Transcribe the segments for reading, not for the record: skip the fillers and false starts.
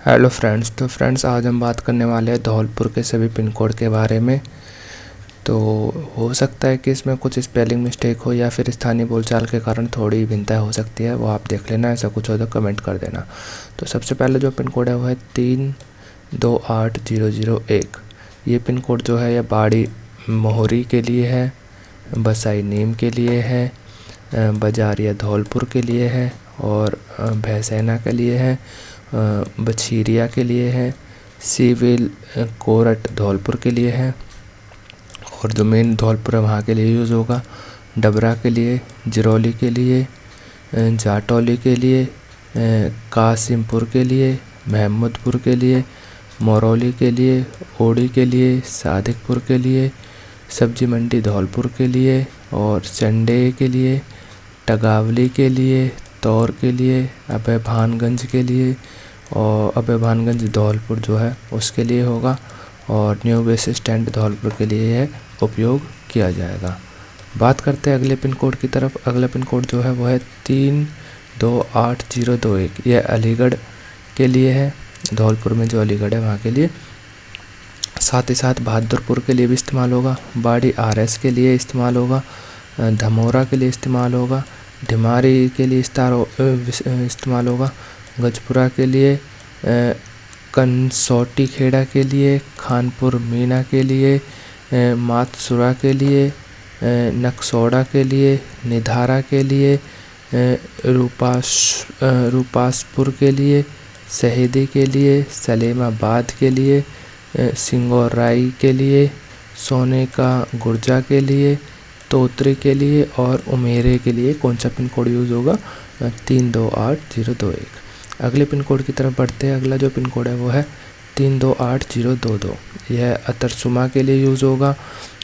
Hello friends. तो friends आज हम बात करने वाले हैं धौलपुर के सभी पिन कोड के बारे में। तो हो सकता है कि इसमें कुछ स्पेलिंग मिस्टेक हो या फिर स्थानीय बोलचाल के कारण थोड़ी भिन्नता हो सकती है, वो आप देख लेना। ऐसा कुछ हो तो कमेंट कर देना। तो सबसे पहले जो पिन कोड है वो है 328001। ये पिन कोड जो है ये बाड़ी मोहरी के लिए है, बसाई नीम के लिए है, बजारिया धौलपुर के लिए है और भैंसैना के लिए है, बछीरिया के लिए है, सिविल कोरट धौलपुर के लिए है और जो मेन धौलपुर है वहाँ के लिए यूज़ होगा। डबरा के लिए, जिरौली के लिए, जाटौली के लिए, कासिमपुर के लिए, महमूदपुर के लिए, मौरौली के लिए, ओड़ी के लिए, सादिकपुर के लिए, सब्जी मंडी धौलपुर के लिए और चंडे के लिए, टगावली के लिए, तौर के लिए, अभय भानगंज के लिए और अभय भानगंज धौलपुर जो है उसके लिए होगा और न्यू बस स्टैंड धौलपुर के लिए यह उपयोग किया जाएगा। बात करते हैं अगले पिन कोड की तरफ। अगला पिन कोड जो है वो है 328021। यह अलीगढ़ के लिए है, धौलपुर में जो अलीगढ़ है वहाँ के लिए। साथ ही साथ बहादुरपुर के लिए भी इस्तेमाल होगा, बाड़ी RS के लिए इस्तेमाल होगा, धमोरा के लिए इस्तेमाल होगा, ढिमारी के लिए इस्तेमाल होगा, गजपुरा के लिए, कंसौटी खेड़ा के लिए, खानपुर मीना के लिए, मातसुरा के लिए, नक्सौड़ा के लिए, निधारा के लिए, रूपासपुर के लिए, शहीदी के लिए, सलेमाबाद के लिए, सिंगोराई के लिए, सोने का गुर्जा के लिए, तोतरी के लिए और उमेरे के लिए कौन सा पिन कोड यूज़ होगा? 328021। अगले पिन कोड की तरफ बढ़ते हैं। अगला जो पिन कोड है वो है 328022। यह अतरसुमा के लिए यूज़ होगा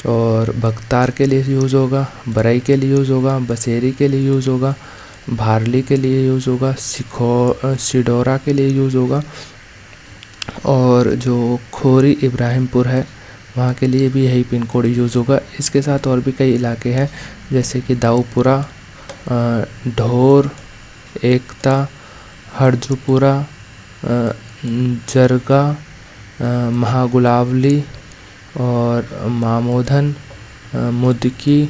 और बख्तार के लिए यूज़ होगा, बरई के लिए यूज़ होगा, बसेरी के लिए यूज़ होगा, भारली के लिए यूज़ होगा, सिडोरा के लिए यूज़ होगा और जो खोरी इब्राहिमपुर है वहाँ के लिए भी यही पिन कोड यूज़ होगा। इसके साथ और भी कई इलाके हैं जैसे कि दाऊपुरा, ढोर, एकता, हरजूपुरा, जरगा, महागुलावली और मामोधन, मुदकी,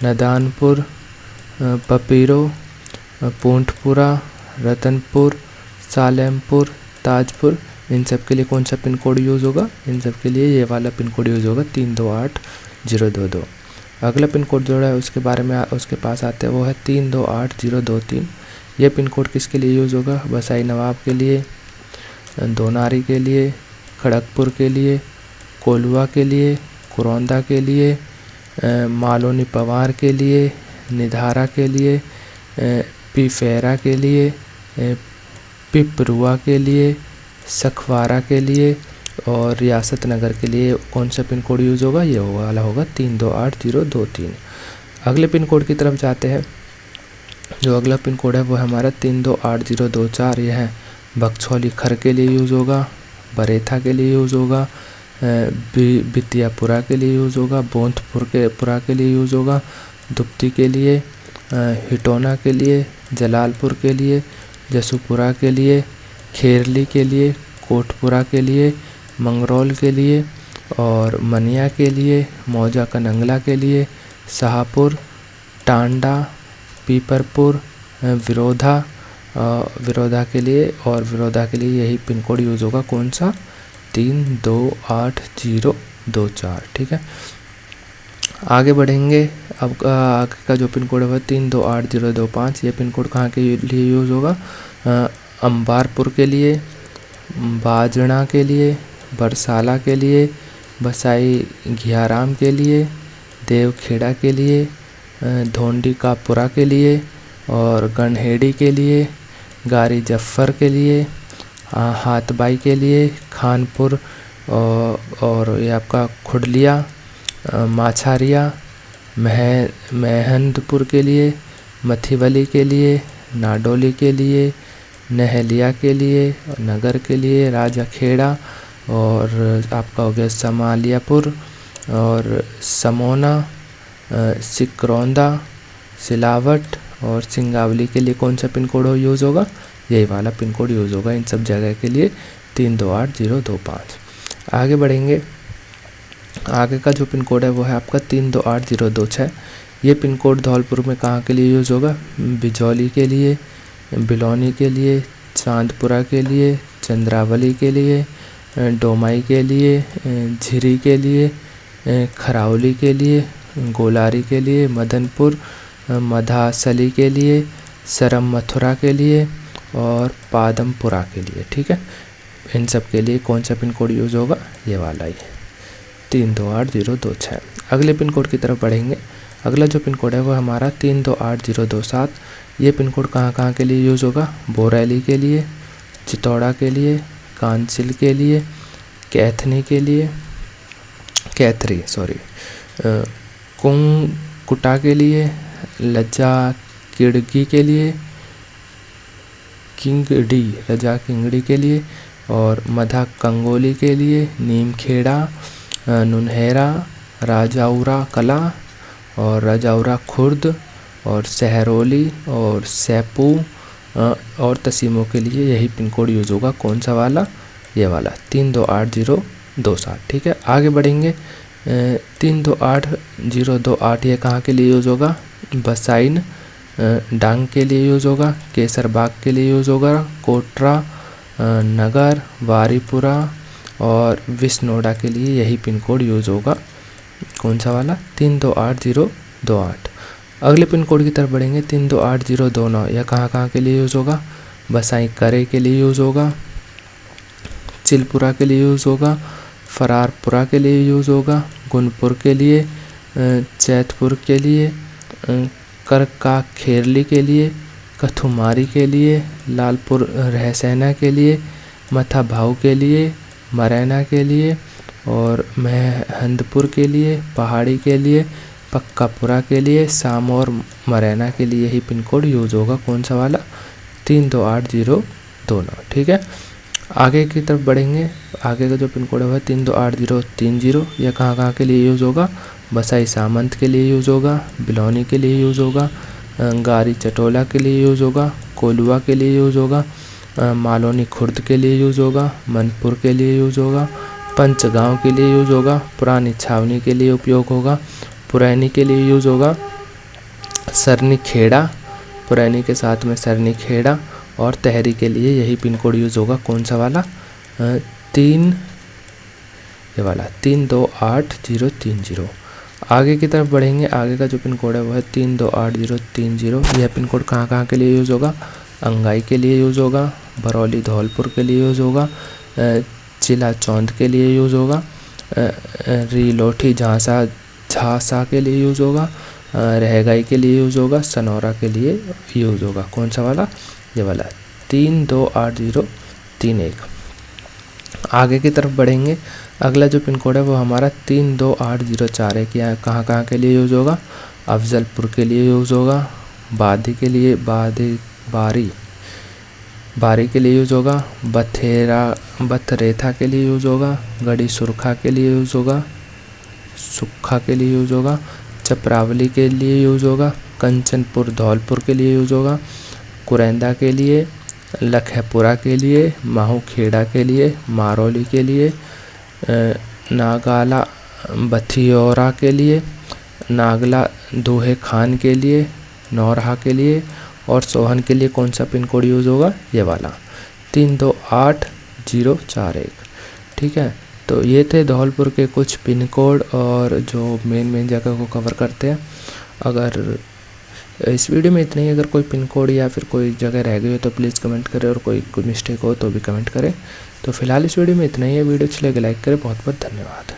नदानपुर, पपीरो, पूंठपुरा, रतनपुर, सालेमपुर, ताजपुर। इन सब के लिए कौन सा पिन कोड यूज़ होगा? इन सब के लिए ये वाला पिन कोड यूज़ होगा 328022। अगला पिन कोड जो है उसके बारे में उसके पास आते हैं वो है 328023। ये पिन कोड किसके लिए यूज़ होगा? बसाई नवाब के लिए, दोनारी के लिए, खड़गपुर के लिए, कोलुआ के लिए, कुरौंदा के लिए, मालोनी पवार के लिए, निधारा के लिए, पिफेरा के लिए, पिपरुआ के लिए, सखवारा के लिए और रियासत नगर के लिए कौन सा पिन कोड यूज़ होगा? ये वाला होगा 328023। अगले पिन कोड की तरफ जाते हैं। जो अगला पिन कोड है वो है हमारा 328024। यह है बक्सौली खर के लिए यूज़ होगा, बरेथा के लिए यूज़ होगा, बितियापुरा के लिए यूज़ होगा, बोंथपुरा के लिए यूज़ होगा, दुप्ती के लिए, हिटोना के लिए, जलालपुर के लिए, जसूपुरा के लिए, खेरली के लिए, कोटपुरा के लिए, मंगरौल के लिए और मनिया के लिए, मौजा कनंगला के लिए, शाहपुर, टांडा, पीपरपुर, विरोधा के लिए और विरोधा के लिए यही पिन कोड यूज़ होगा। कौन सा? 328024। ठीक है, आगे बढ़ेंगे। अब आगे का जो पिन कोड है वह 328025। ये पिन कोड कहाँ के लिए यूज़ होगा? अंबारपुर के लिए, बाजना के लिए, बरसाला के लिए, बसाई घियाराम के लिए, देवखेड़ा के लिए, धोंडी कापुरा के लिए और गनहेड़ी के लिए, गारी जफ़र के लिए, हाथबाई के लिए, खानपुर और ये आपका खुडलिया, माछारिया, महंदपुर के लिए, मथीवली के लिए, नाडोली के लिए, नहलिया के लिए, नगर के लिए, राजाखेड़ा और आपका हो गया समालियापुर और समोना, सिकरौंदा, सिलावट और सिंगावली के लिए कौन सा पिन कोड यूज़ होगा? यही वाला पिन कोड यूज़ होगा इन सब जगह के लिए, 328025। आगे बढ़ेंगे, आगे का जो पिन कोड है वो है आपका 328026। ये पिन कोड धौलपुर में कहाँ के लिए यूज़ होगा? बिजौली के लिए, बिलौनी के लिए, चांदपुरा के लिए, चंद्रावली के लिए, डोमाई के लिए, झिरी के लिए, खरावली के लिए, गोलारी के लिए, मदनपुर, मधासली के लिए, सरम मथुरा के लिए और पादमपुरा के लिए। ठीक है, इन सब के लिए कौन सा पिन कोड यूज़ होगा? ये वाला ही, 328026। अगले पिन कोड की तरफ बढ़ेंगे। अगला जो पिन कोड है वो हमारा 328027। ये पिन कोड कहाँ के लिए यूज़ होगा? बोरेली के लिए, चितौड़ा के लिए, कांसिल के लिए, कुंकुटा के लिए, लज्जा किड़गी के लिए, रजा किंगड़ी के लिए और मधा कंगोली के लिए, नीमखेड़ा, नुनहेरा, राजाउरा कला और राजाउरा खुर्द और सहरौली और सैपू और तसीमों के लिए यही पिन कोड यूज़ होगा। कौन सा वाला? ये वाला, 328027। ठीक है, आगे बढ़ेंगे। 328028 ये कहाँ के लिए यूज़ होगा? बसाइन डांग के लिए यूज़ होगा, केसरबाग के लिए यूज़ होगा, कोटरा नगर, वारीपुरा और विष्णोड़ा के लिए यही पिन कोड यूज़ होगा। कौन सा वाला? 328028। अगले पिन कोड की तरफ बढ़ेंगे। 328029 यह कहाँ के लिए यूज़ होगा? बसाई करे के लिए यूज़ होगा, चिलपुरा के लिए यूज़ होगा, फरारपुरा के लिए यूज़ होगा, गुनपुर के लिए, चैतपुर के लिए, करका खेरली के लिए, कथुमारी के लिए, लालपुर रहसैना के लिए, मथा भाऊ के लिए, मरैना के लिए और महंदपुर के लिए, पहाड़ी के लिए, पक्कापुरा के लिए, सामौर मरैना के लिए यही पिन कोड यूज़ होगा। कौन सा वाला? 328029। ठीक है, आगे की तरफ बढ़ेंगे। आगे का जो पिन कोड है वह 328030। यह कहाँ के लिए यूज़ होगा? बसाई सामंत के लिए यूज़ होगा, बिलौनी के लिए यूज़ होगा, गारी चटोला के लिए यूज़ होगा, कोलुआ के लिए यूज़ होगा, मालोनी खुर्द के लिए यूज़ होगा, मनपुर के लिए यूज़ होगा, पंचगांव के लिए यूज़ होगा, पुरानी छावनी के लिए उपयोग होगा, पुरैनी के लिए यूज़ होगा, सरनी खेड़ा, पुरैनी के साथ में सरनी खेड़ा और तहरी के लिए यही पिन कोड यूज़ होगा। कौन सा वाला? ये वाला 328030। आगे की तरफ बढ़ेंगे। आगे का जो पिन कोड है वह है 328030। यह पिन कोड कहाँ के लिए यूज़ होगा? अंगाई के लिए यूज़ होगा, बरौली धौलपुर के लिए यूज़ होगा, चिला चौंद के लिए यूज़ होगा, रीलोठी झांसा के लिए यूज़ होगा, रहगाई के लिए यूज़ होगा, सनौरा के लिए यूज़ होगा। कौन सा वाला? ये वाला 328031। आगे की तरफ बढ़ेंगे। अगला जो पिन कोड है वो हमारा 32804 है। क्या कहाँ के लिए यूज़ होगा? अफजलपुर के लिए यूज़ होगा, बादी के लिए बारी के लिए यूज़ होगा, बथरेथा के लिए यूज़ होगा, गढ़ी सुरखा के लिए यूज़ होगा, सुक्खा के लिए यूज़ होगा, चपरावली के लिए यूज़ होगा, कंचनपुर धौलपुर के लिए यूज़ होगा, कुरैंदा के लिए, लखैपुरा के लिए, माहू खेड़ा के लिए, मारौली के लिए, नागाला बथियोरा के लिए, नागला दोहे खान के लिए, नौरहा के लिए और सोहन के लिए कौन सा पिन कोड यूज़ होगा? ये वाला 328041। ठीक है, तो ये थे धौलपुर के कुछ पिन कोड और जो मेन जगह को कवर करते हैं। अगर इस वीडियो में इतना ही, अगर कोई पिन कोड या फिर कोई जगह रह गई हो तो प्लीज़ कमेंट करें और कोई मिस्टेक हो तो भी कमेंट करें। तो फिलहाल इस वीडियो में इतना ही है। वीडियो अच्छी लगे लाइक करें। बहुत बहुत धन्यवाद।